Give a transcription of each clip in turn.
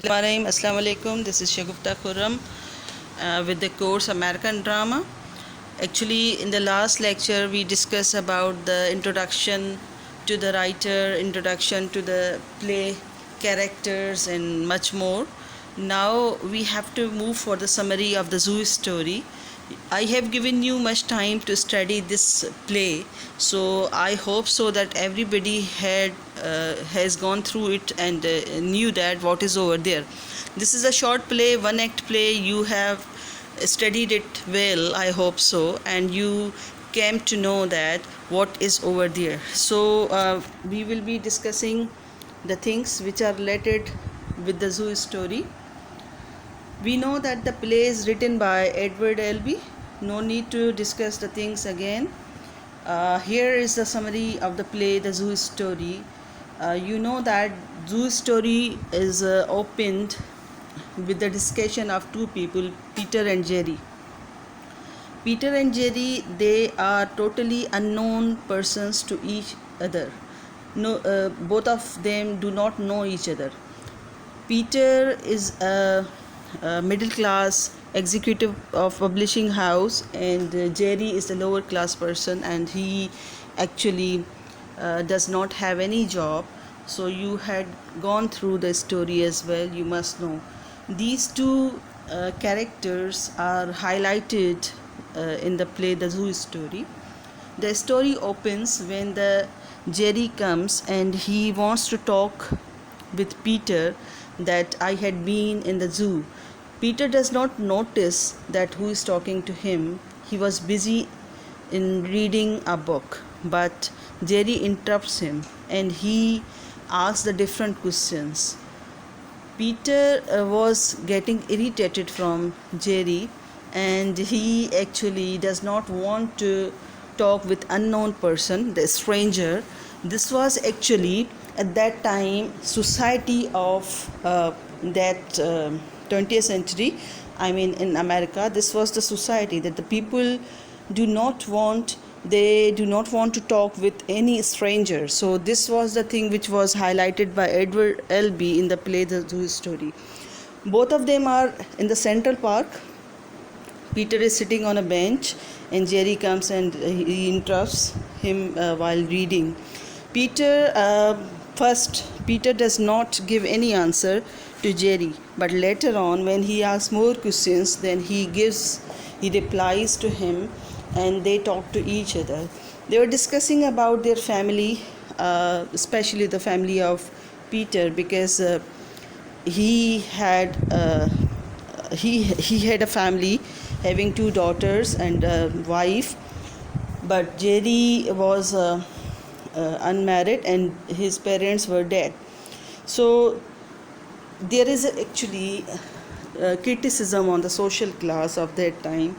Assalamu alaikum. This is Shagufta Khurram with the course American Drama. Actually, in the last lecture, we discussed about the introduction to the writer, introduction to the play characters, and much more. Now we have to move for the summary of the zoo story. I have given you much time to study this play, so I hope so that everybody has gone through it and knew that what is over there. This is a short play, one act play. You have studied it well, I hope so, and you came to know that what is over there. So we will be discussing the things which are related with the zoo story. We know that the play is written by Edward Albee. No need to discuss the things again. Here is the summary of the play, The Zoo Story. You know that Zoo Story is opened with the discussion of two people, Peter and Jerry. Peter and Jerry, they are totally unknown persons to each other. No, both of them do not know each other. Peter is a middle class executive of publishing house, and Jerry is a lower class person, and he actually does not have any job. So you had gone through the story as well, you must know. These two characters are highlighted in the play The Zoo Story. The story opens when the Jerry comes and he wants to talk with Peter that I had been in the zoo. Peter does not notice that who is talking to him. He was busy in reading a book, but Jerry interrupts him and he asks the different questions. Peter was getting irritated from Jerry, and he actually does not want to talk with unknown person, the stranger. This was actually at that time society of that 20th century. I mean, in America, this was the society that the people do not want, they do not want to talk with any stranger. So this was the thing which was highlighted by Edward Albee in the play The Zoo Story. Both of them are in the Central Park. Peter is sitting on a bench and Jerry comes and he interrupts him while reading. Peter does not give any answer to Jerry, but later on when he asks more questions, then he replies to him, and they talk to each other. They were discussing about their family, especially the family of Peter, because he had a family having two daughters and a wife, but Jerry was unmarried and his parents were dead. So there is actually criticism on the social class of that time.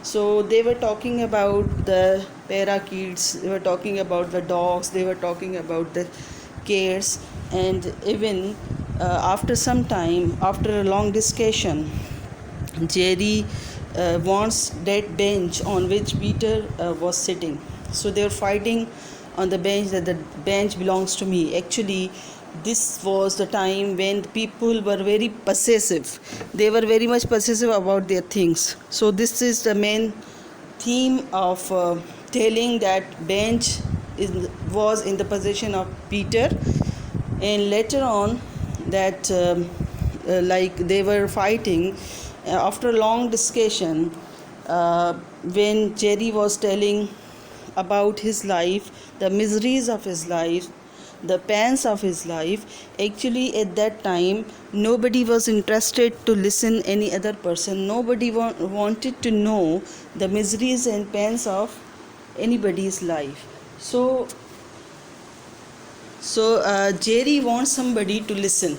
So they were talking about the parakeets, they were talking about the dogs, they were talking about the cares, and even after some time, after a long discussion, Jerry wants that bench on which Peter was sitting. So they were fighting on the bench that the bench belongs to me. Actually, this was the time when people were very possessive. They were very much possessive about their things. So this is the main theme of telling that bench was in the possession of Peter, and later on that like they were fighting. After a long discussion, when Jerry was telling about his life, the miseries of his life, the pains of his life, actually at that time nobody was interested to listen any other person. Nobody wanted to know the miseries and pains of anybody's life. So Jerry wants somebody to listen.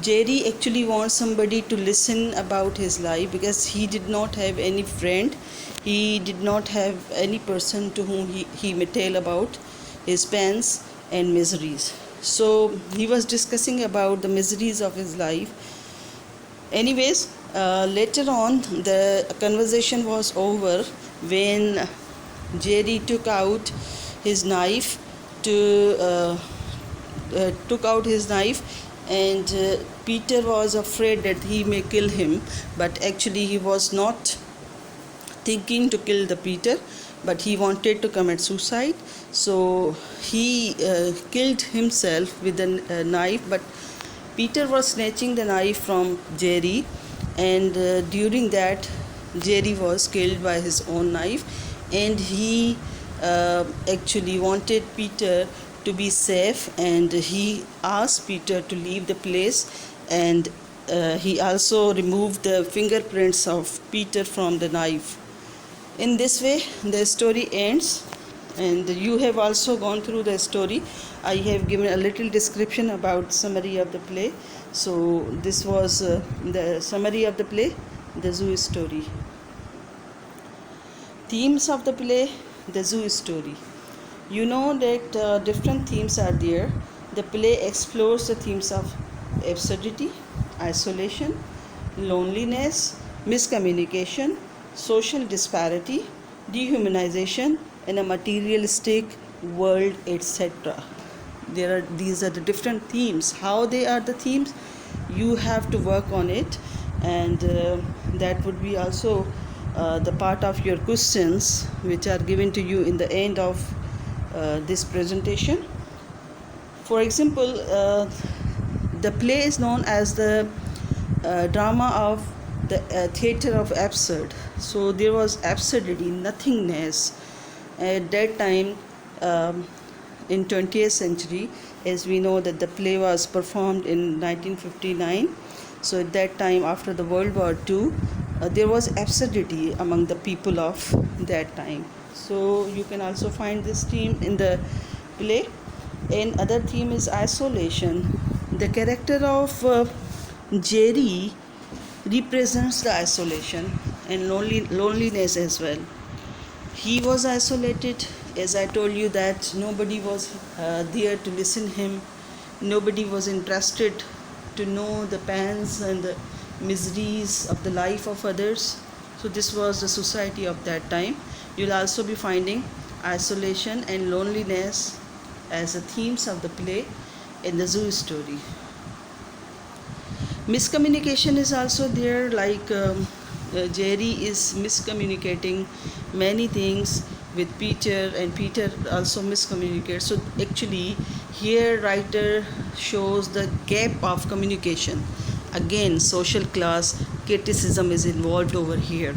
Jerry actually wants somebody to listen about his life, because he did not have any friend. He did not have any person to whom he may tell about his pains and miseries. So he was discussing about the miseries of his life. Anyways, later on the conversation was over when Jerry took out his knife and Peter was afraid that he may kill him, but actually he was not thinking to kill the Peter, but he wanted to commit suicide. So he killed himself with a knife, but Peter was snatching the knife from Jerry, and during that Jerry was killed by his own knife, and he actually wanted Peter to be safe, and he asked Peter to leave the place, and he also removed the fingerprints of Peter from the knife. In this way the story ends, and you have also gone through the story. I have given a little description about summary of the play. So this was the summary of the play, the zoo story. Themes of the play, the zoo story. You know that different themes are there. The play explores the themes of absurdity, isolation, loneliness, miscommunication, social disparity, dehumanization in a materialistic world, etc. These are the different themes. How they are the themes, you have to work on it, and that would be also the part of your questions which are given to you in the end of this presentation. For example, the play is known as the drama of the theater of absurd. So there was absurdity, nothingness at that time. In 20th century, as we know that the play was performed in 1959. So at that time, after the World War II, there was absurdity among the people of that time. So you can also find this theme in the play. And other theme is isolation. The character of Jerry represents the isolation and loneliness as well. He was isolated, as I told you, that nobody was there to listen him. Nobody was interested to know the pains and the miseries of the life of others. So this was the society of that time. You'll also be finding isolation and loneliness as the themes of the play in the zoo story. Miscommunication is also there, like Jerry is miscommunicating many things with Peter, and Peter also miscommunicates. So actually here writer shows the gap of communication. Again, social class criticism is involved over here.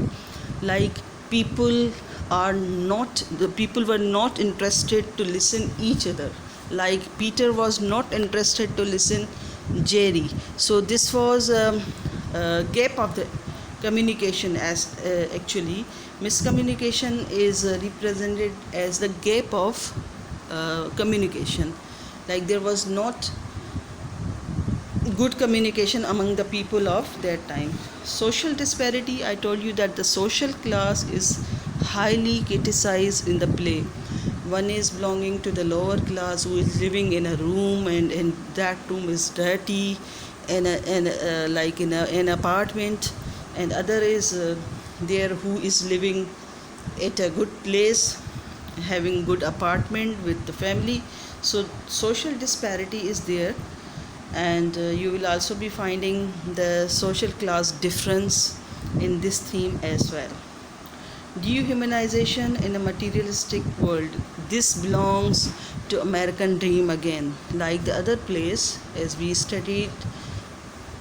Like people were not interested to listen each other. Like Peter was not interested to listen Jerry. So this was a gap of the communication. As actually miscommunication is represented as the gap of communication. Like there was not good communication among the people of that time. Social disparity, I told you that the social class is highly criticized in the play. One is belonging to the lower class who is living in a room, and that room is dirty, and like in an apartment, and other is there who is living at a good place, having good apartment with the family. So social disparity is there, and you will also be finding the social class difference in this theme as well. Dehumanization in a materialistic world. This belongs to American Dream again, like the other plays as we studied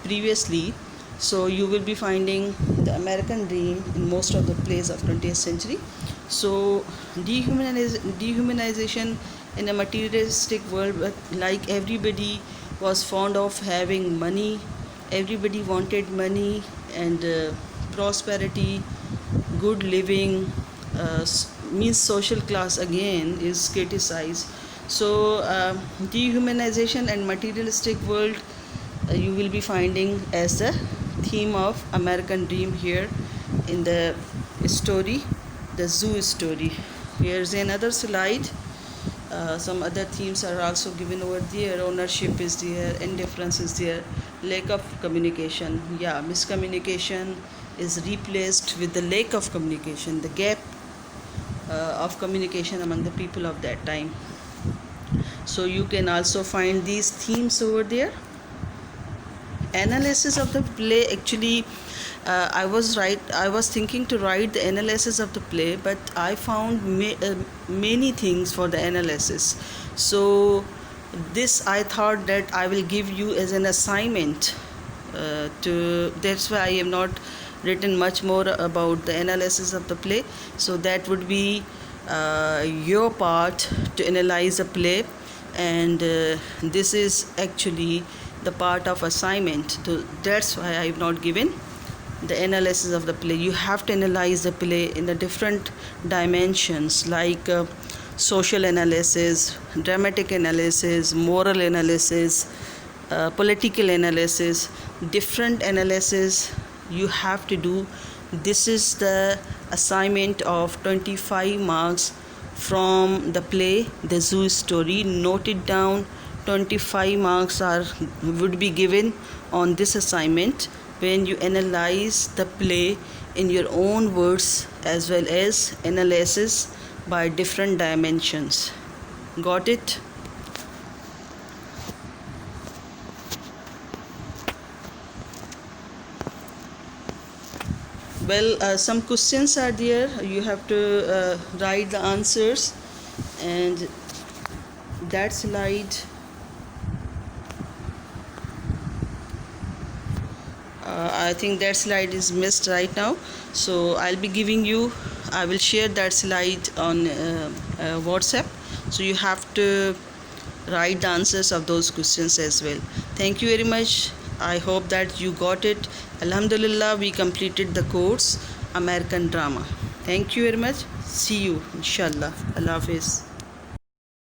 previously. So you will be finding the American Dream in most of the plays of 20th century. So dehumanization in a materialistic world, like everybody was fond of having money, everybody wanted money and prosperity, good living, means social class again is criticized. So dehumanization and materialistic world you will be finding as the theme of American Dream here in the story, the zoo story. Here's another slide. Some other themes are also given over there. Ownership is there, indifference is there, lack of communication. Yeah, miscommunication is replaced with the lack of communication, the gap of communication among the people of that time. So you can also find these themes over there. analysis of the play, actually, I was thinking to write the analysis of the play, but I found many things for the analysis. So this I thought that I will give you as an assignment. That's why I have not written much more about the analysis of the play. So that would be your part to analyze a play, and this is actually the part of assignment. So that's why I have not given the analysis of the play. You have to analyze the play in the different dimensions, like social analysis, dramatic analysis, moral analysis, political analysis, different analysis you have to do. This is the assignment of 25 marks from the play The Zoo Story. Note it down. 25 marks would be given on this assignment when you analyze the play in your own words, as well as analysis by different dimensions. Got it? Well, some questions are there. You have to write the answers, and that slide, I think that slide is missed right now. So I will share that slide on WhatsApp. So you have to write the answers of those questions as well. Thank you very much. I hope that you got it. Alhamdulillah, we completed the course American Drama. Thank you very much. See you, inshallah. Allah Hafiz.